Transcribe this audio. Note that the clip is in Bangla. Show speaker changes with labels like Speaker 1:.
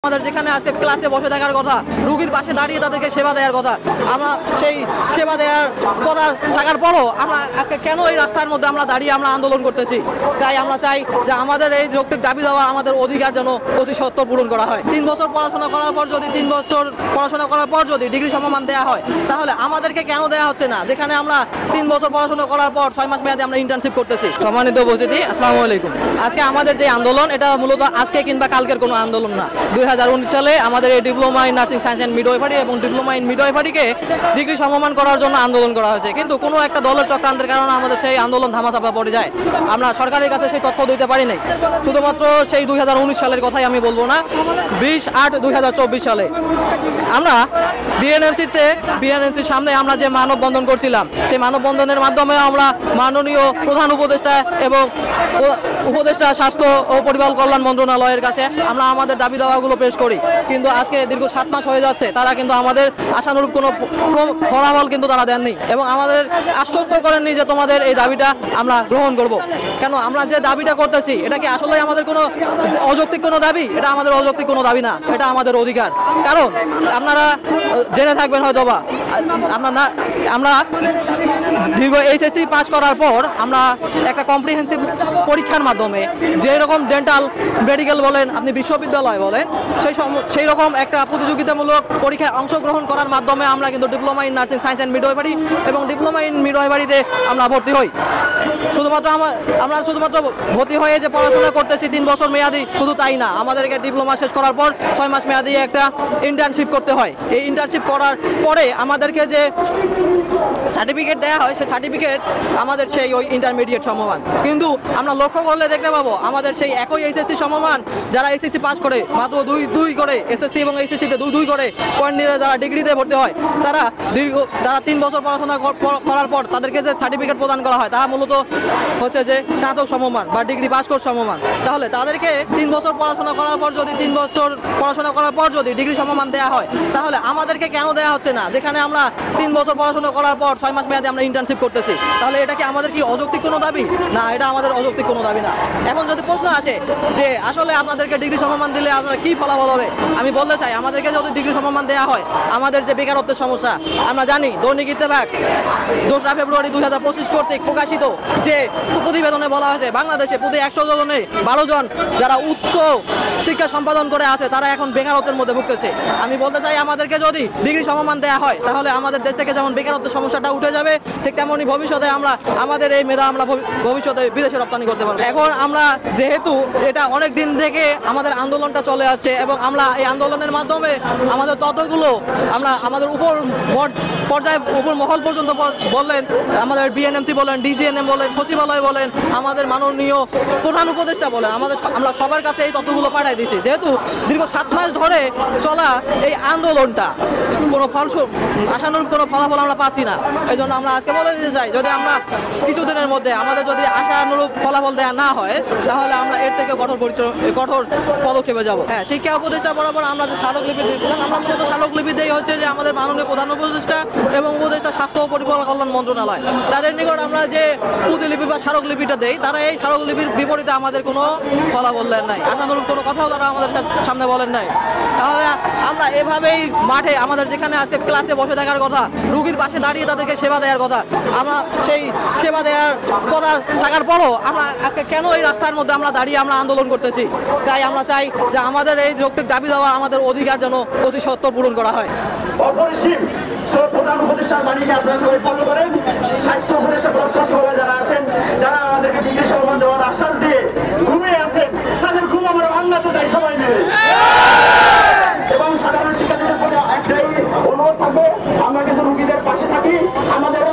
Speaker 1: আমাদের যেখানে আজকে ক্লাসে বসে থাকার কথা, রোগীর পাশে দাঁড়িয়ে তাদেরকে সেবা দেওয়ার কথা, আমরা সেই সেবা দেওয়ার কথা থাকার পরও আমরা আজকে কেন এই রাস্তার মধ্যে আমরা দাঁড়িয়ে আমরা আন্দোলন করতেছি। তাই আমরা চাই যে আমাদের এই যৌক্তিক দাবি দেওয়া আমাদের অধিকার যেন অতি সত্বর পূরণ করা হয়। 3 বছর পড়াশোনা করার পর যদি ডিগ্রি সমমান দেওয়া হয়, তাহলে আমাদেরকে কেন দেওয়া হচ্ছে না, যেখানে আমরা 3 বছর পড়াশোনা করার পর 6 মাস মেয়াদে আমরা ইন্টার্নশিপ করতেছি। সম্মানিত উপস্থিতি, আসসালামু আলাইকুম। আজকে আমাদের যে আন্দোলন, এটা মূলত আজকে কিংবা কালকের কোনো আন্দোলন না। 2019 সালে আমাদের এই diploma in nursing science and midwifery এবং ডিপ্লোমা ইন মিডওয়াইফারিকে ডিগ্রি সমমান করার জন্য আন্দোলন করা হয়েছে, কিন্তু কোনো একটা দলের চক্রান্তের কারণে আমাদের সেই আন্দোলন ধামাচাপা পড়ে যায়। আমরা সরকারের কাছে সেই তথ্য দিতে পারি নাই। শুধুমাত্র সেই 2019 সালের কথাই আমি বলবো না, 20/8/2024 সালে আমরা বিএনএমসির সামনে আমরা যে মানববন্ধন করছিলাম, সেই মানববন্ধনের মাধ্যমে আমরা মাননীয় প্রধান উপদেষ্টা এবং উপদেষ্টা স্বাস্থ্য ও পরিবার কল্যাণ মন্ত্রণালয়ের কাছে আমরা আমাদের দাবি দাওয়াগুলো পেশ করি। কিন্তু আজকে দীর্ঘ 7 মাস হয়ে যাচ্ছে, তারা কিন্তু আমাদের আশানুরূপ কোনো ফলাফল কিন্তু তারা দেননি এবং আমাদের আশ্বস্ত করেননি যে তোমাদের এই দাবিটা আমরা গ্রহণ করব। কেন আমরা যে দাবিটা করতেছি, এটা কি আসলে আমাদের কোনো অযৌক্তিক কোনো দাবি? এটা আমাদের অযৌক্তিক কোনো দাবি না, এটা আমাদের অধিকার। কারণ আপনারা জেনে থাকবেন হয়তোবা, আমরা দীর্ঘ এইচএসসি পাস করার পর আমরা একটা কম্প্রিহেন্সিভ পরীক্ষার মাধ্যমে যেরকম ডেন্টাল মেডিকেল বলেন, আপনি বিশ্ববিদ্যালয় বলেন, সেই রকম একটা প্রতিযোগিতামূলক পরীক্ষায় অংশগ্রহণ করার মাধ্যমে আমরা কিন্তু diploma in nursing science and midwifery এবং ডিপ্লোমা ইন মিডওয়াইফারিতে আমরা ভর্তি হই। আমরা শুধুমাত্র ভর্তি হয়ে যে পড়াশোনা করতেছি 3 বছর মেয়াদি, শুধু তাই না, আমাদেরকে ডিপ্লোমা শেষ করার পর 6 মাস মেয়াদি একটা ইন্টার্নশিপ করতে হয়। এই ইন্টার্নশিপ করার পরে আমাদেরকে যে সার্টিফিকেট দেওয়া হয়, সেই সার্টিফিকেট আমাদের সেই ওই ইন্টারমিডিয়েট সমমান। কিন্তু আমরা লক্ষ্য করলে দেখতে পাবো আমাদের সেই একই এইচএসসি সমমান যারা এইচএসসি পাস করে মাত্র 2 করে, এসএসসি এবং এইচএসসিতে 2 করে পয়েন্ট নিয়ে যারা ডিগ্রিতে ভর্তি হয়, তারা 3 বছর পড়াশোনা করার পর তাদেরকে যে সার্টিফিকেট প্রদান করা হয়, তারা মূলত হচ্ছে যে স্নাতক সমমান বা ডিগ্রি পাস কোর্স সমমান। তাহলে তাদেরকে 3 বছর পড়াশোনা করার পর যদি ডিগ্রি সমমান দেওয়া হয়, তাহলে আমাদেরকে কেন দেওয়া হচ্ছে না, যেখানে আমরা 3 বছর পড়াশোনা করার পর 6 মাস মেয়াদে আমরা ইন্টার্নশিপ করতেছি। তাহলে এটা কি আমাদের কি অযৌক্তিক কোনো দাবি? না, এটা আমাদের অযৌক্তিক কোনো দাবি না। এখন যদি প্রশ্ন আসে যে আসলে আপনাদেরকে ডিগ্রি সমমান দিলে আপনার কি ফলাফল হবে, আমি বলতে চাই আমাদেরকে যদি ডিগ্রি সমমান দেওয়া হয়, আমাদের যে বেকারত্বের সমস্যা আমরা জানি, দৈনিক ইত্তেফাক 2 ফেব্রুয়ারি 2025 কর্তৃক প্রকাশিত যে প্রতিবেদনে বলা হয়েছে বাংলাদেশে প্রতি 100 জনে 12 জন যারা উচ্চ শিক্ষা সম্পাদন করে আছে, তারা এখন বেকারত্বের মধ্যে ভুগতেছে। আমি বলতে চাই আমাদেরকে যদি ডিগ্রি সমমান দেওয়া হয়, তাহলে আমাদের দেশ থেকে যেমন বেকারত্বের সমস্যাটা উঠে যাবে, ঠিক তেমনই ভবিষ্যতে আমাদের এই মেধা আমরা ভবিষ্যতে বিদেশে রপ্তানি করতে পারবো। এখন আমরা যেহেতু এটা অনেক দিন থেকে আমাদের আন্দোলনটা চলে আসছে এবং আমরা এই আন্দোলনের মাধ্যমে আমাদের তথ্যগুলো আমরা আমাদের উপর মহল পর্যন্ত বললেন, আমাদের বিএনএমসি বলেন, ডিজিএনএম বলেন, সচিবালয় বলেন, আমাদের মাননীয় প্রধান উপদেষ্টা বলেন, আমরা সবার কাছে এই তথ্যগুলো পাঠাই দিয়েছি। যেহেতু দীর্ঘ 7 মাস ধরে চলা এই আন্দোলনটা কোনো আশানুরূপ কোনো ফলাফল আমরা পাচ্ছি না, এই জন্য আমরা আজকে বলে দিতে চাই, যদি আমরা কিছুদিনের মধ্যে আমাদের যদি আশানুরূপ ফলাফল দেওয়া না হয়, তাহলে আমরা এর থেকে কঠোর পদক্ষেপে যাব। হ্যাঁ, শিক্ষা উপদেষ্টা বরাবর আমরা যে স্মারকলিপি দিয়েছিলাম, আমরা মূলত স্মারকলিপি দেই হচ্ছে যে আমাদের মাননীয় প্রধান উপদেষ্টা এবং উপদেষ্টা স্বাস্থ্য ও পরিবার কল্যাণ মন্ত্রণালয়, তাদের নিকট আমরা যে প্রতিলিপি বা স্মারকলিপিটা দেই, তারা এই স্মারকলিপির বিপরীতে আমাদের কোনো ফলাফল দেন নাই, আশানুরূপ কোনো কথাও তারা আমাদের সামনে বলেন নাই। তাহলে আমরা এভাবেই মাঠে আমাদের যেখানে আজকে ক্লাসে বসে থাকার কথা, রোগীর পাশে দাঁড়িয়ে তাদেরকে সেবা দেওয়ার কথা, আমরা সেই সেবা দেওয়ার কথা থাকার পরও আমরা আজকে কেন এই রাস্তার মধ্যে আমরা দাঁড়িয়ে আমরা আন্দোলন করতেছি। তাই আমরা চাই যে আমাদের এই যৌক্তিক দাবি দেওয়া আমাদের অধিকার যেন অতি সত্বর পূরণ করা হয়।
Speaker 2: অপরিসীম প্রধান উপদেষ্টার বাণীকে আপনারা সবাই ফলো করেন। স্বাস্থ্য উপদেষ্টা যারা আছেন, যারা আমাদেরকে ডিগ্রি সম্মান দেওয়ার আশ্বাস দিয়ে ঘুমিয়ে আছেন, তাদের ঘুম আমরা ভাঙাতে চাই সবাই মিলে। এবং সাধারণ শিক্ষার্থীদের প্রতি একটাই অনুরোধ থাকবে, আমরা কিন্তু রোগীদের পাশে থাকি, আমাদের